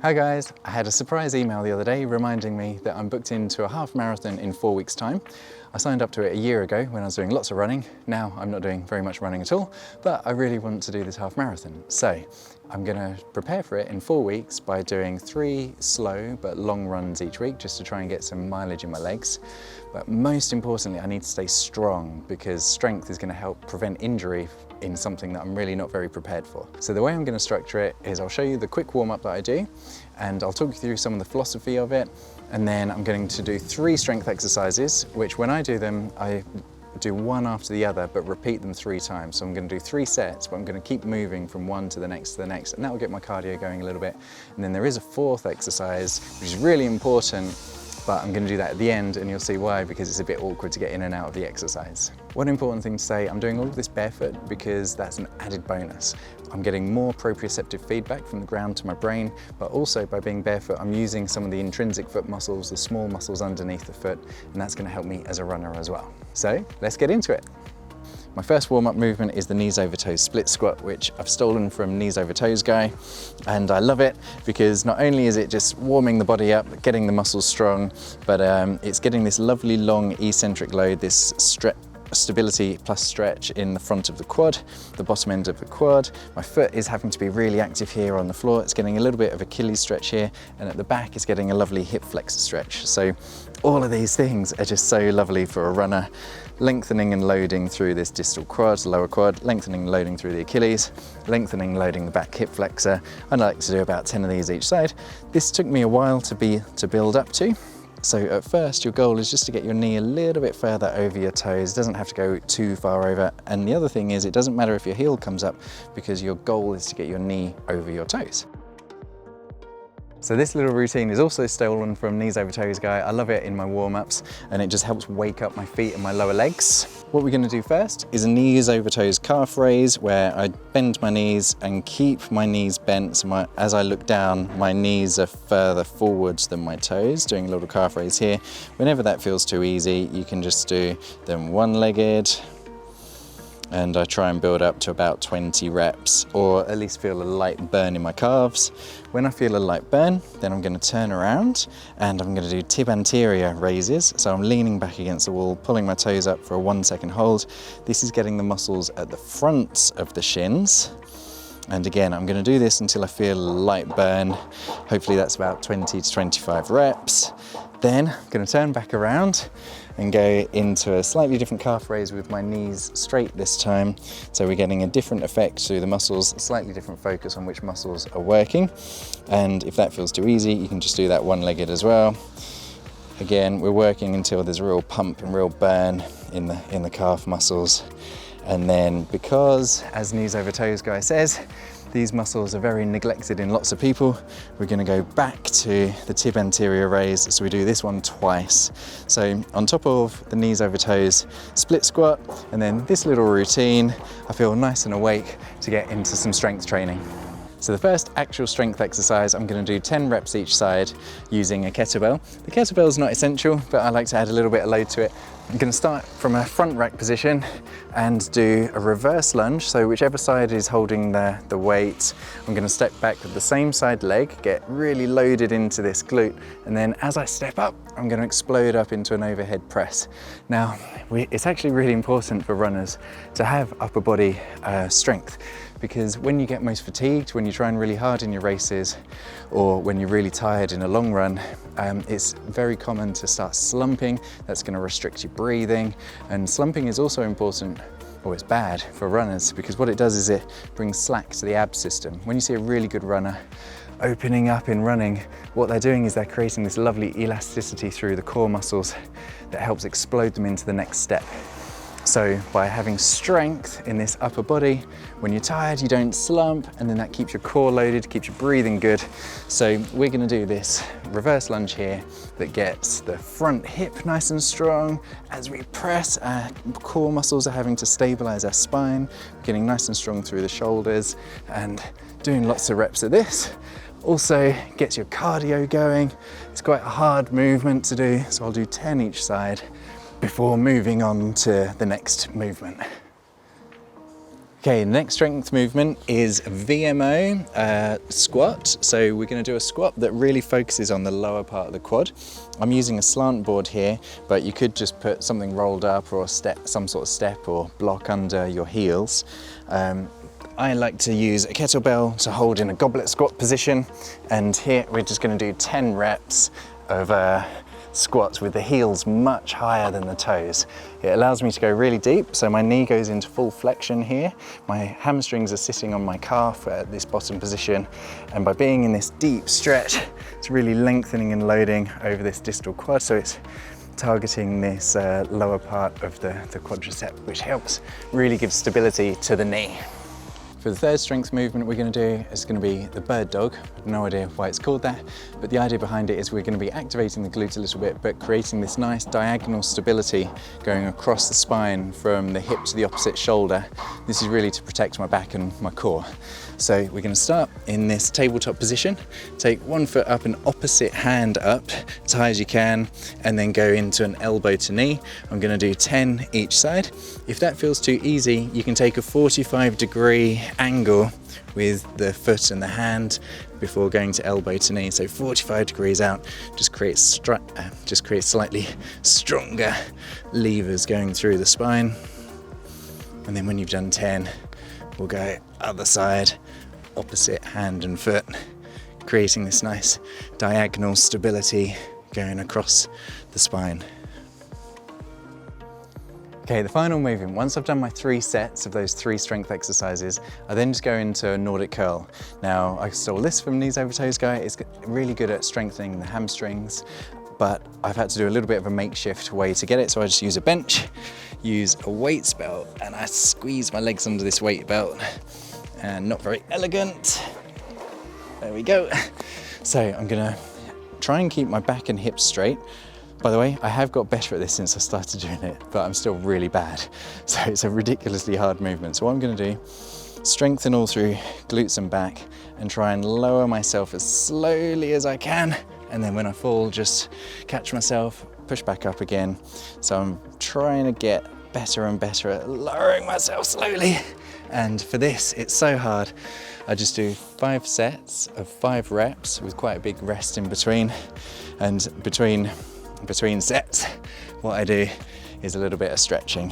Hi guys, I had a surprise email the other day reminding me that I'm booked into a half marathon in 4 weeks' time. I signed up to it a year ago when I was doing lots of running. Now I'm not doing very much running at all, but I really want to do this half marathon. So I'm gonna prepare for it in 4 weeks by doing 3 slow but long runs each week just to try and get some mileage in my legs. But most importantly, I need to stay strong because strength is gonna help prevent injury in something that I'm really not very prepared for. So the way I'm going to structure it is I'll show you the quick warm-up that I do, and I'll talk you through some of the philosophy of it, and then I'm going to do 3 strength exercises, which when I do them, I do one after the other, but repeat them 3 times. So I'm going to do 3 sets, but I'm going to keep moving from one to the next, and that will get my cardio going a little bit. And then there is a 4th exercise, which is really important, but I'm going to do that at the end and you'll see why, because it's a bit awkward to get in and out of the exercise. One important thing to say, I'm doing all of this barefoot because that's an added bonus. I'm getting more proprioceptive feedback from the ground to my brain, but also by being barefoot, I'm using some of the intrinsic foot muscles, the small muscles underneath the foot, and that's going to help me as a runner as well. So let's get into it. My first warm-up movement is the knees over toes split squat, which I've stolen from Knees Over Toes guy, and I love it because not only is it just warming the body up, getting the muscles strong, but it's getting this lovely long eccentric load, this stability plus stretch in the front of the quad, the bottom end of the quad. My foot is having to be really active here on the floor. It's getting a little bit of Achilles stretch here, and at the back it's getting a lovely hip flexor stretch. So all of these things are just so lovely for a runner. Lengthening and loading through this distal quad, lower quad, lengthening and loading through the Achilles, lengthening, loading the back hip flexor. I like to do about 10 of these each side. This took me a while to build up to. So at first, your goal is just to get your knee a little bit further over your toes. It doesn't have to go too far over. And the other thing is, it doesn't matter if your heel comes up because your goal is to get your knee over your toes. So this little routine is also stolen from Knees Over Toes guy. I love it in my warm-ups and it just helps wake up my feet and my lower legs. What we're going to do first is a knees over toes calf raise, where I bend my knees and keep my knees bent. So as I look down, my knees are further forwards than my toes, doing a little calf raise here. Whenever that feels too easy, you can just do them one-legged, and I try and build up to about 20 reps, or at least feel a light burn in my calves. When I feel a light burn, then I'm going to turn around and I'm going to do tib anterior raises. So I'm leaning back against the wall, pulling my toes up for a 1-second hold. This is getting the muscles at the fronts of the shins. And again, I'm going to do this until I feel a light burn. Hopefully that's about 20 to 25 reps. Then I'm going to turn back around and go into a slightly different calf raise with my knees straight this time. So we're getting a different effect to the muscles, a slightly different focus on which muscles are working. And if that feels too easy, you can just do that one-legged as well. Again, we're working until there's a real pump and real burn in the calf muscles. And then, because, as Knees Over Toes guy says, these muscles are very neglected in lots of people, we're going to go back to the tib anterior raise. So we do this one twice. So on top of the knees over toes split squat, and then this little routine, I feel nice and awake to get into some strength training. So the first actual strength exercise, I'm going to do 10 reps each side using a kettlebell. The kettlebell is not essential, but I like to add a little bit of load to it. I'm going to start from a front rack position and do a reverse lunge. So whichever side is holding the weight, I'm going to step back with the same side leg, get really loaded into this glute. And then as I step up, I'm going to explode up into an overhead press. Now, it's actually really important for runners to have upper body strength, because when you get most fatigued, when you're trying really hard in your races, or when you're really tired in a long run, it's very common to start slumping. That's going to restrict your breathing, and slumping is also important, or it's bad for runners, because what it does is it brings slack to the ab system. When you see a really good runner opening up in running, what they're doing is they're creating this lovely elasticity through the core muscles that helps explode them into the next step. So by having strength in this upper body, when you're tired, you don't slump, and then that keeps your core loaded, keeps your breathing good. So we're going to do this reverse lunge here that gets the front hip nice and strong. As we press, our core muscles are having to stabilize our spine, getting nice and strong through the shoulders, and doing lots of reps of this. Also gets your cardio going. It's quite a hard movement to do, so I'll do 10 each side before moving on to the next movement. Okay, next strength movement is VMO squat. So we're going to do a squat that really focuses on the lower part of the quad. I'm using a slant board here, but you could just put something rolled up or a step, some sort of step or block under your heels. I like to use a kettlebell to hold in a goblet squat position, and here we're just going to do 10 reps of squats with the heels much higher than the toes. It allows me to go really deep, so my knee goes into full flexion here. My hamstrings are sitting on my calf at this bottom position, and by being in this deep stretch, it's really lengthening and loading over this distal quad, so it's targeting this lower part of the quadricep, which helps really give stability to the knee. For the third strength movement we're going to do is going to be the bird dog. I have no idea why it's called that, but the idea behind it is we're going to be activating the glutes a little bit, but creating this nice diagonal stability going across the spine from the hip to the opposite shoulder. This is really to protect my back and my core. So we're going to start in this tabletop position, take one foot up and opposite hand up as high as you can, and then go into an elbow to knee. I'm going to do 10 each side. If that feels too easy, you can take a 45-degree angle with the foot and the hand before going to elbow to knee. So 45 degrees out just creates slightly stronger levers going through the spine. And then when you've done 10, we'll go other side, opposite hand and foot, creating this nice diagonal stability going across the spine. Okay, the final movement, once I've done my 3 sets of those 3 strength exercises, I then just go into a Nordic Curl. Now, I stole this from Knees Over Toes guy. It's really good at strengthening the hamstrings, but I've had to do a little bit of a makeshift way to get it. So I just use a bench, use a weights belt, and I squeeze my legs under this weight belt. And not very elegant. There we go. So I'm gonna try and keep my back and hips straight. By the way, I have got better at this since I started doing it, but I'm still really bad. So it's a ridiculously hard movement. So what I'm gonna do, strengthen all through glutes and back, and try and lower myself as slowly as I can. And then when I fall, just catch myself, push back up again. So I'm trying to get better and better at lowering myself slowly. And for this, it's so hard. I just do 5 sets of 5 reps with quite a big rest in between. And between sets, what I do is a little bit of stretching.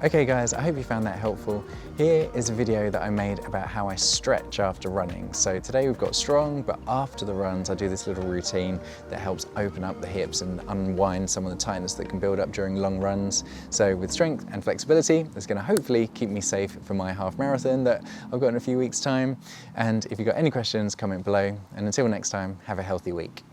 Okay guys, I hope you found that helpful. Here is a video that I made about how I stretch after running. So today we've got strong, but after the runs I do this little routine that helps open up the hips and unwind some of the tightness that can build up during long runs. So with strength and flexibility, it's going to hopefully keep me safe for my half marathon that I've got in a few weeks' time. And if you've got any questions, comment below. And until next time, have a healthy week.